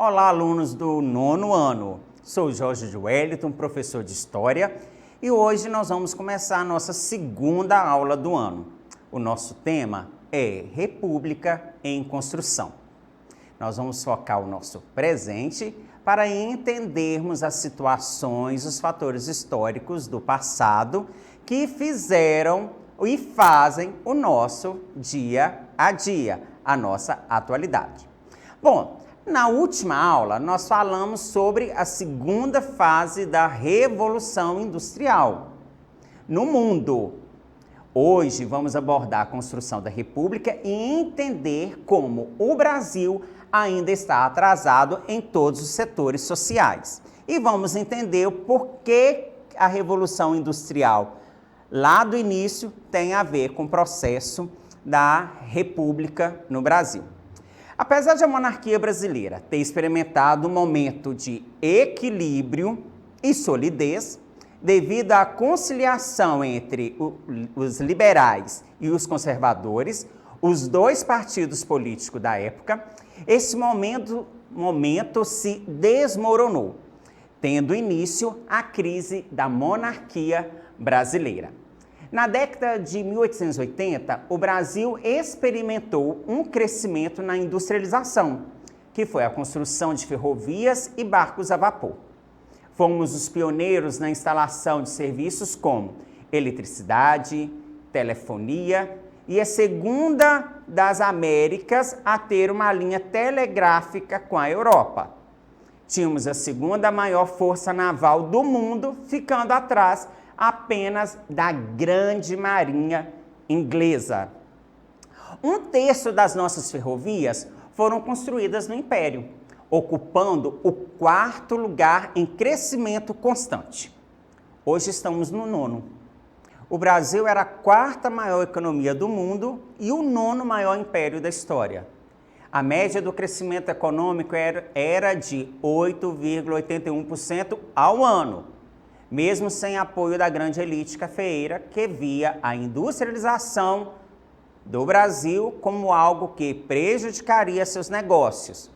Olá, alunos do nono ano. Sou Jorge de Wellington, professor de História, e hoje nós vamos começar a nossa segunda aula do ano. O nosso tema é República em Construção. Nós vamos focar o nosso presente para entendermos as situações, os fatores históricos do passado que fizeram e fazem o nosso dia a dia, a nossa atualidade. Bom, na última aula, nós falamos sobre a segunda fase da Revolução Industrial no mundo. Hoje, vamos abordar a construção da República e entender como o Brasil ainda está atrasado em todos os setores sociais. E vamos entender o porquê a Revolução Industrial, lá do início, tem a ver com o processo da República no Brasil. Apesar de a monarquia brasileira ter experimentado um momento de equilíbrio e solidez, devido à conciliação entre os liberais e os conservadores, os dois partidos políticos da época, esse momento se desmoronou, tendo início a crise da monarquia brasileira. Na década de 1880, o Brasil experimentou um crescimento na industrialização, que foi a construção de ferrovias e barcos a vapor. Fomos os pioneiros na instalação de serviços como eletricidade, telefonia e a segunda das Américas a ter uma linha telegráfica com a Europa. Tínhamos a segunda maior força naval do mundo, ficando atrás apenas da grande marinha inglesa. Um terço das nossas ferrovias foram construídas no Império, ocupando o quarto lugar em crescimento constante. Hoje estamos no nono. O Brasil era a quarta maior economia do mundo e o nono maior império da história. A média do crescimento econômico era de 8,81% ao ano, mesmo sem apoio da grande elite cafeeira, que via a industrialização do Brasil como algo que prejudicaria seus negócios,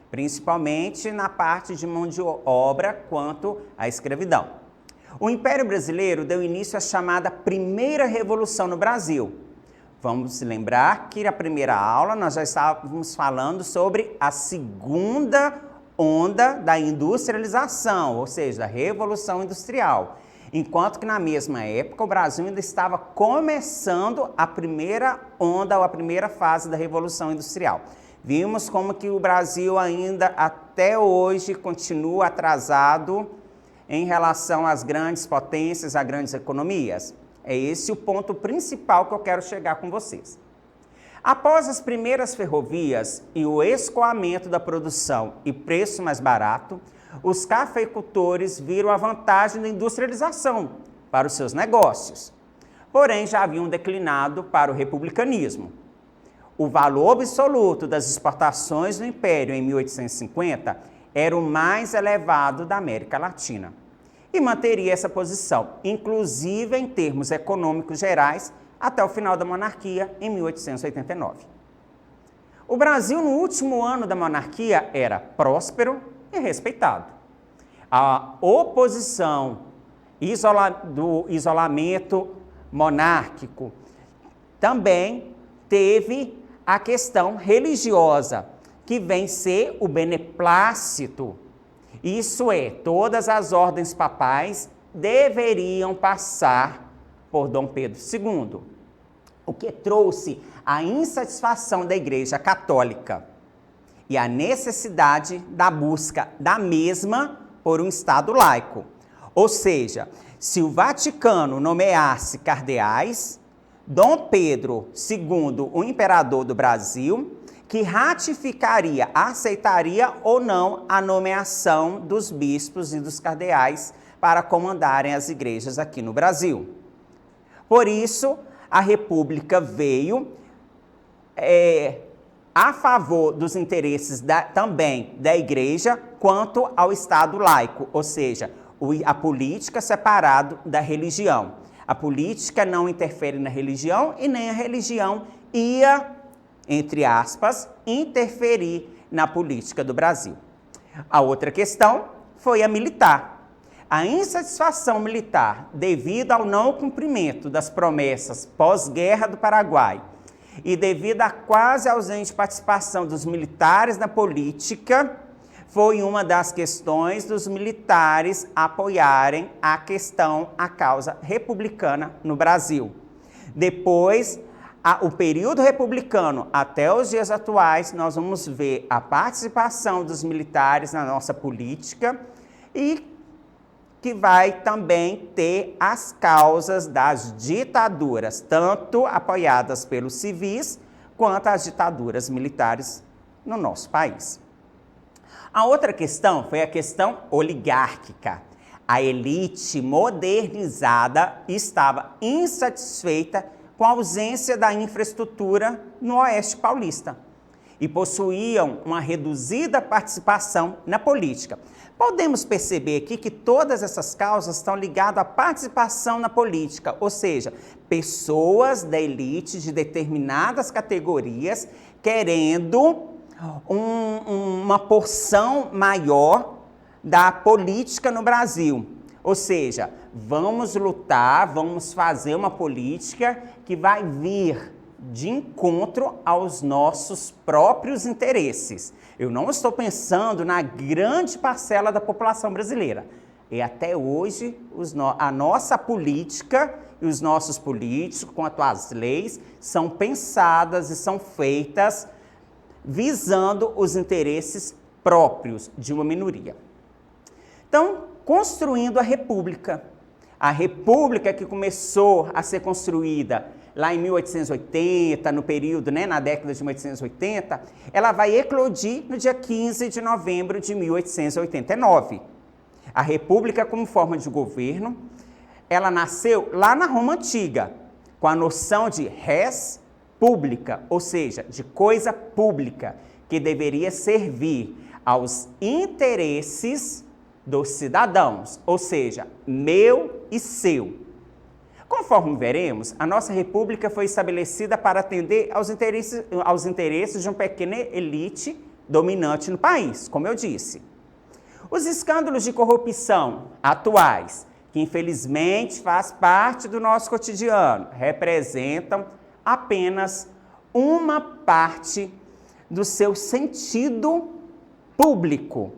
principalmente na parte de mão de obra quanto à escravidão. O Império Brasileiro deu início à chamada Primeira Revolução no Brasil. Vamos lembrar que na primeira aula nós já estávamos falando sobre a segunda onda da industrialização, ou seja, da Revolução Industrial. Enquanto que na mesma época o Brasil ainda estava começando a primeira onda ou a primeira fase da Revolução Industrial. Vimos como que o Brasil ainda até hoje continua atrasado em relação às grandes potências, às grandes economias. É esse o ponto principal que eu quero chegar com vocês. Após as primeiras ferrovias e o escoamento da produção e preço mais barato, os cafeicultores viram a vantagem da industrialização para os seus negócios. Porém, já haviam declinado para o republicanismo. O valor absoluto das exportações do Império em 1850 era o mais elevado da América Latina e manteria essa posição, inclusive em termos econômicos gerais, até o final da monarquia, em 1889. O Brasil, no último ano da monarquia, era próspero e respeitado. A oposição do isolamento monárquico também teve a questão religiosa, que vem ser o beneplácito. Isso é, todas as ordens papais deveriam passar por Dom Pedro II, o que trouxe a insatisfação da Igreja Católica e a necessidade da busca da mesma por um Estado laico. Ou seja, se o Vaticano nomeasse cardeais, Dom Pedro II, o imperador do Brasil, que ratificaria, aceitaria ou não a nomeação dos bispos e dos cardeais para comandarem as igrejas aqui no Brasil. Por isso, a República veio a favor dos interesses também da Igreja quanto ao Estado laico, ou seja, a política separado da religião. A política não interfere na religião e nem a religião ia, entre aspas, interferir na política do Brasil. A outra questão foi a militar. A insatisfação militar devido ao não cumprimento das promessas pós-guerra do Paraguai e devido à quase ausente participação dos militares na política, foi uma das questões dos militares apoiarem a causa republicana no Brasil. Depois, o período republicano até os dias atuais, nós vamos ver a participação dos militares na nossa política e que vai também ter as causas das ditaduras, tanto apoiadas pelos civis, quanto as ditaduras militares no nosso país. A outra questão foi a questão oligárquica. A elite modernizada estava insatisfeita com a ausência da infraestrutura no Oeste Paulista e possuíam uma reduzida participação na política. Podemos perceber aqui que todas essas causas estão ligadas à participação na política, ou seja, pessoas da elite de determinadas categorias querendo uma porção maior da política no Brasil. Ou seja, vamos lutar, vamos fazer uma política que vai vir de encontro aos nossos próprios interesses. Eu não estou pensando na grande parcela da população brasileira. E até hoje, a nossa política e os nossos políticos, quanto às leis, são pensadas e são feitas visando os interesses próprios de uma minoria. Então, construindo a República que começou a ser construída lá em 1880, no período, na década de 1880, ela vai eclodir no dia 15 de novembro de 1889. A República, como forma de governo, ela nasceu lá na Roma Antiga, com a noção de res pública, ou seja, de coisa pública, que deveria servir aos interesses dos cidadãos, ou seja, meu e seu. Conforme veremos, a nossa república foi estabelecida para atender aos interesses de uma pequena elite dominante no país, como eu disse. Os escândalos de corrupção atuais, que infelizmente faz parte do nosso cotidiano, representam apenas uma parte do seu sentido público.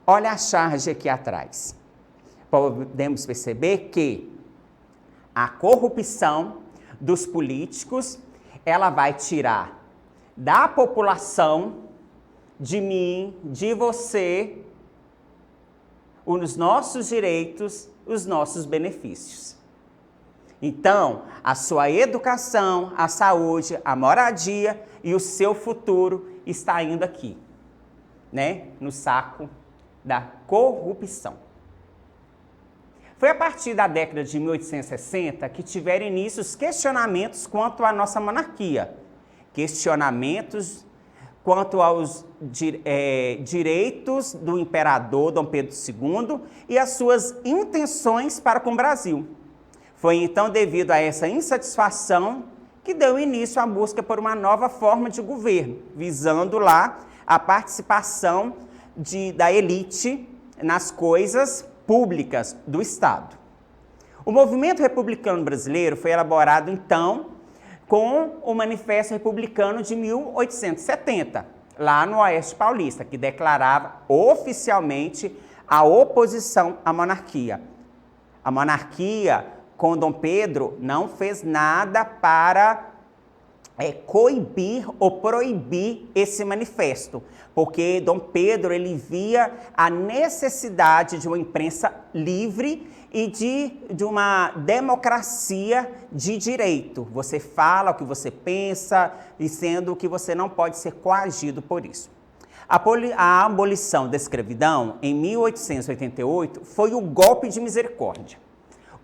Olha a charge aqui atrás. Podemos perceber que a corrupção dos políticos, ela vai tirar da população, de mim, de você, os nossos direitos, os nossos benefícios. Então, a sua educação, a saúde, a moradia e o seu futuro está indo aqui, no saco da corrupção. Foi a partir da década de 1860 que tiveram início os questionamentos quanto à nossa monarquia, questionamentos quanto aos direitos do imperador Dom Pedro II e as suas intenções para com o Brasil. Foi então devido a essa insatisfação que deu início à busca por uma nova forma de governo, visando lá a participação da elite nas coisas públicas do Estado. O movimento republicano brasileiro foi elaborado, então, com o Manifesto Republicano de 1870, lá no Oeste Paulista, que declarava oficialmente a oposição à monarquia. A monarquia, com Dom Pedro, não fez nada para coibir ou proibir esse manifesto, porque Dom Pedro ele via a necessidade de uma imprensa livre e de uma democracia de direito. Você fala o que você pensa, e sendo que você não pode ser coagido por isso. A abolição da escravidão, em 1888, foi o golpe de misericórdia.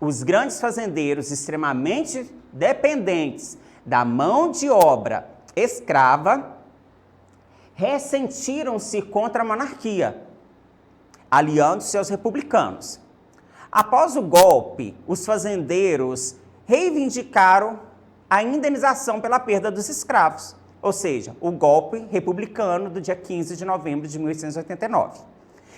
Os grandes fazendeiros extremamente dependentes da mão de obra escrava ressentiram-se contra a monarquia, aliando-se aos republicanos. Após o golpe, os fazendeiros reivindicaram a indenização pela perda dos escravos, ou seja, o golpe republicano do dia 15 de novembro de 1889.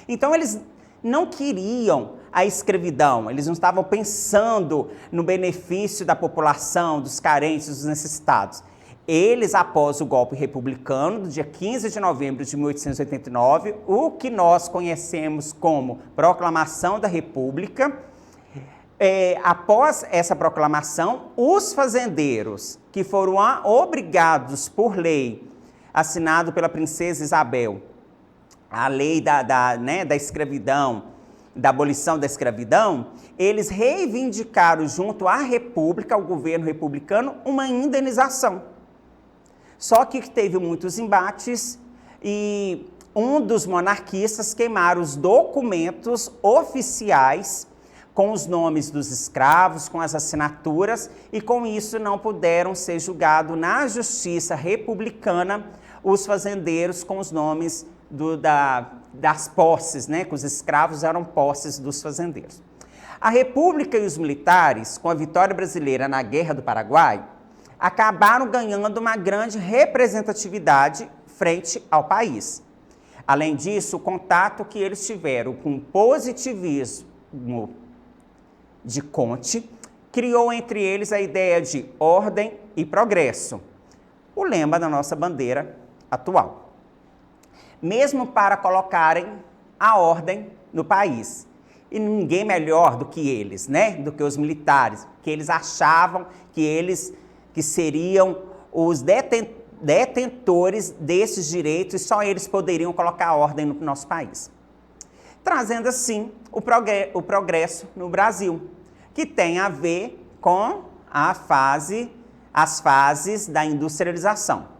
Então, eles não queriam a escravidão, eles não estavam pensando no benefício da população, dos carentes, dos necessitados. Eles, após o golpe republicano, do dia 15 de novembro de 1889, o que nós conhecemos como Proclamação da República, após essa proclamação, os fazendeiros que foram obrigados por lei, assinado pela princesa Isabel, a lei da escravidão, da abolição da escravidão, eles reivindicaram junto à República, ao governo republicano, uma indenização. Só que teve muitos embates e um dos monarquistas queimaram os documentos oficiais com os nomes dos escravos, com as assinaturas, e com isso não puderam ser julgados na justiça republicana os fazendeiros com os nomes das posses, né? Que os escravos eram posses dos fazendeiros. A República e os militares, com a vitória brasileira na Guerra do Paraguai, acabaram ganhando uma grande representatividade frente ao país. Além disso, o contato que eles tiveram com o positivismo de Comte criou entre eles a ideia de ordem e progresso, o lema da nossa bandeira atual. Mesmo para colocarem a ordem no país. E ninguém melhor do que eles, né? Do que os militares, que eles achavam que seriam os detentores desses direitos e só eles poderiam colocar a ordem no nosso país. Trazendo assim o progresso no Brasil, que tem a ver com as fases da industrialização.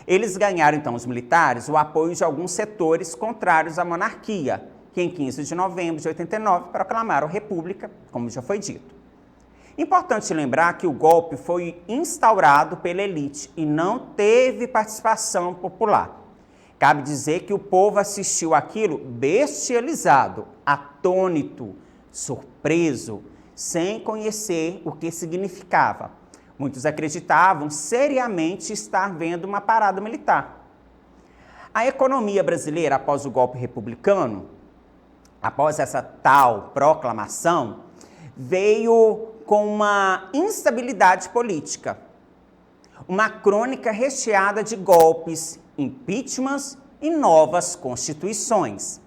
Eles ganharam, então, os militares, o apoio de alguns setores contrários à monarquia, que em 15 de novembro de 89 proclamaram a República, como já foi dito. Importante lembrar que o golpe foi instaurado pela elite e não teve participação popular. Cabe dizer que o povo assistiu àquilo bestializado, atônito, surpreso, sem conhecer o que significava. Muitos acreditavam seriamente estar vendo uma parada militar. A economia brasileira, após o golpe republicano, após essa tal proclamação, veio com uma instabilidade política. Uma crônica recheada de golpes, impeachments e novas constituições.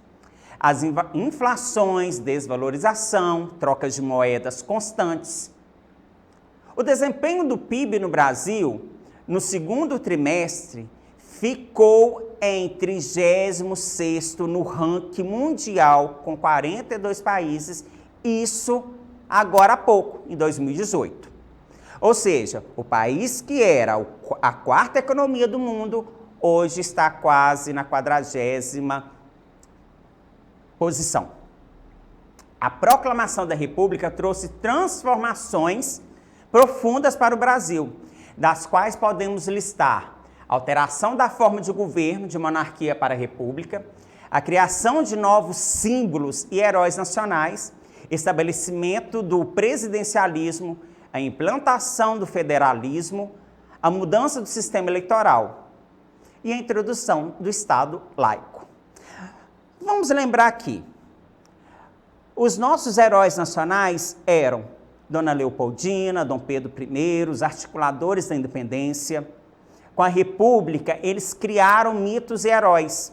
As inflações, desvalorização, trocas de moedas constantes. O desempenho do PIB no Brasil, no segundo trimestre, ficou em 36º no ranking mundial, com 42 países, isso agora há pouco, em 2018. Ou seja, o país que era a quarta economia do mundo, hoje está quase na 40ª posição. A proclamação da República trouxe transformações profundas para o Brasil, das quais podemos listar alteração da forma de governo de monarquia para república, a criação de novos símbolos e heróis nacionais, estabelecimento do presidencialismo, a implantação do federalismo, a mudança do sistema eleitoral e a introdução do Estado laico. Vamos lembrar aqui, os nossos heróis nacionais eram Dona Leopoldina, Dom Pedro I, os articuladores da independência. Com a República, eles criaram mitos e heróis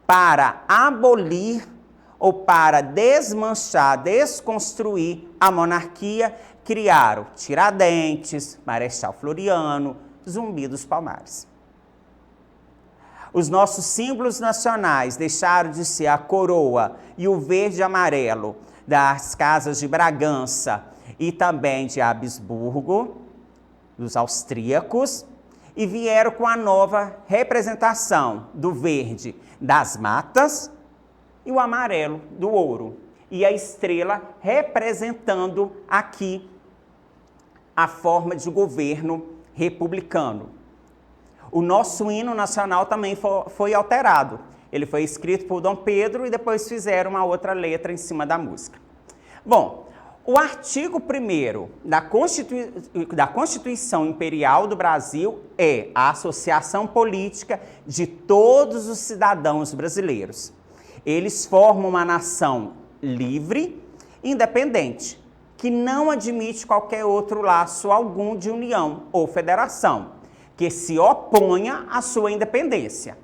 para abolir ou para desmanchar, desconstruir a monarquia, criaram Tiradentes, Marechal Floriano, Zumbi dos Palmares. Os nossos símbolos nacionais deixaram de ser a coroa e o verde e amarelo das casas de Bragança e também de Habsburgo, dos austríacos, e vieram com a nova representação do verde das matas e o amarelo do ouro. E a estrela representando aqui a forma de governo republicano. O nosso hino nacional também foi alterado. Ele foi escrito por Dom Pedro e depois fizeram uma outra letra em cima da música. Bom, o artigo 1º da Constituição Imperial do Brasil é a associação política de todos os cidadãos brasileiros. Eles formam uma nação livre, independente, que não admite qualquer outro laço algum de união ou federação, que se oponha à sua independência.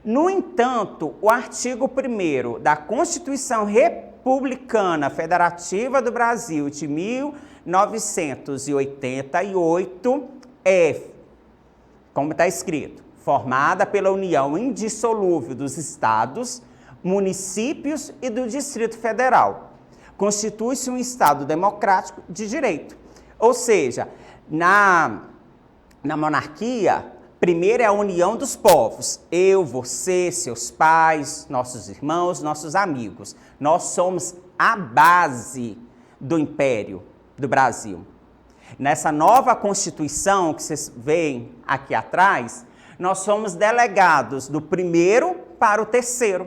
No entanto, o artigo 1º da Constituição Republicana Federativa do Brasil de 1988 é, como está escrito, formada pela união indissolúvel dos estados, municípios e do Distrito Federal. Constitui-se um Estado democrático de direito. Ou seja, na monarquia, primeiro é a união dos povos. Eu, você, seus pais, nossos irmãos, nossos amigos. Nós somos a base do Império do Brasil. Nessa nova Constituição que vocês veem aqui atrás, nós somos delegados do 1º para o 3º.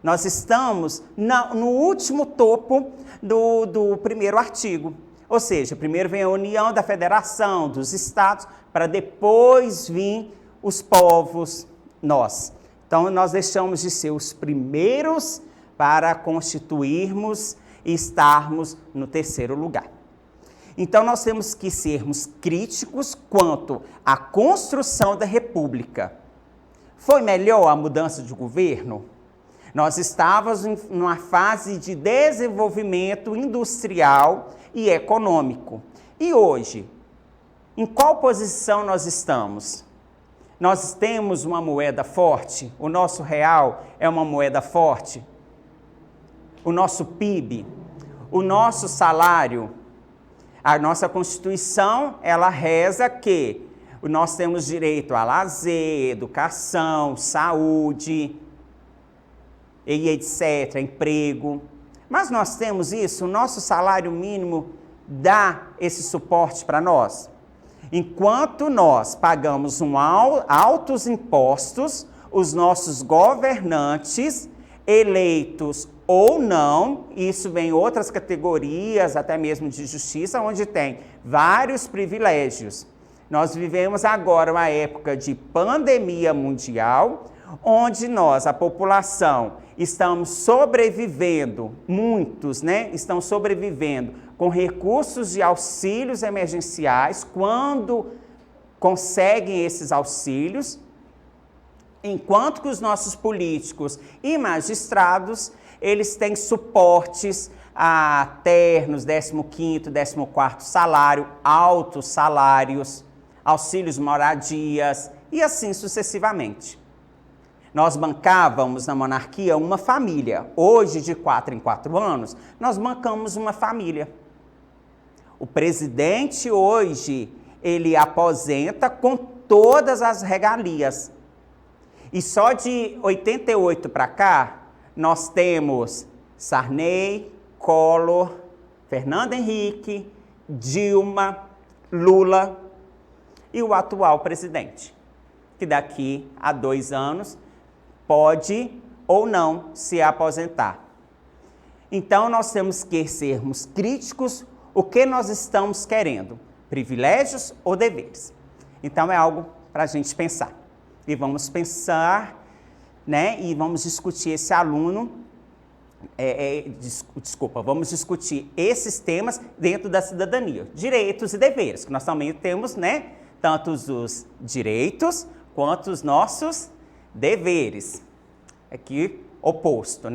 Nós estamos no último topo do 1º artigo. Ou seja, primeiro vem a união da federação, dos estados, para depois vir os povos, nós. Então, nós deixamos de ser os primeiros para constituirmos e estarmos no 3º lugar. Então, nós temos que sermos críticos quanto à construção da República. Foi melhor a mudança de governo? Nós estávamos em uma fase de desenvolvimento industrial e econômico. E hoje, em qual posição nós estamos? Nós temos uma moeda forte? O nosso real é uma moeda forte? O nosso PIB? O nosso salário? A nossa Constituição, ela reza que nós temos direito a lazer, educação, saúde, e etc., emprego. Mas nós temos isso, o nosso salário mínimo dá esse suporte para nós. Enquanto nós pagamos altos impostos, os nossos governantes, eleitos ou não, isso vem em outras categorias, até mesmo de justiça, onde tem vários privilégios. Nós vivemos agora uma época de pandemia mundial, onde nós, a população, estamos sobrevivendo, muitos, estão sobrevivendo com recursos de auxílios emergenciais, quando conseguem esses auxílios, enquanto que os nossos políticos e magistrados, eles têm suportes a ternos, 15º, 14º salário, altos salários, auxílios moradias e assim sucessivamente. Nós bancávamos na monarquia uma família. Hoje, de 4 em 4 anos, nós bancamos uma família. O presidente hoje, ele aposenta com todas as regalias. E só de 88 para cá, nós temos Sarney, Collor, Fernando Henrique, Dilma, Lula e o atual presidente, que daqui a 2 anos pode ou não se aposentar. Então, nós temos que sermos críticos. O que nós estamos querendo? Privilégios ou deveres? Então, é algo para a gente pensar. E vamos pensar, e vamos discutir esse aluno, vamos discutir esses temas dentro da cidadania. Direitos e deveres, que nós também temos, tanto os direitos quanto os nossos deveres, aqui oposto,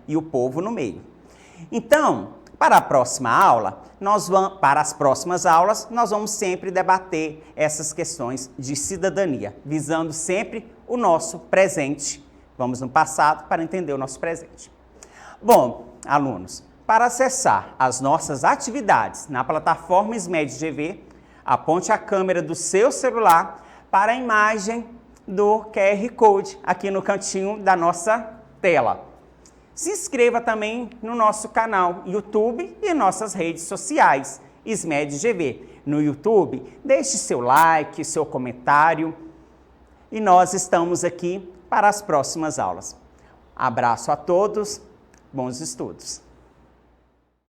e o povo no meio. Então, para a próxima aula, para as próximas aulas, nós vamos sempre debater essas questões de cidadania, visando sempre o nosso presente. Vamos no passado para entender o nosso presente. Bom, alunos, para acessar as nossas atividades na plataforma SMED GV, aponte a câmera do seu celular para a imagem do QR Code aqui no cantinho da nossa tela. Se inscreva também no nosso canal YouTube e nossas redes sociais, SMED GV. No YouTube, deixe seu like, seu comentário e nós estamos aqui para as próximas aulas. Abraço a todos, bons estudos!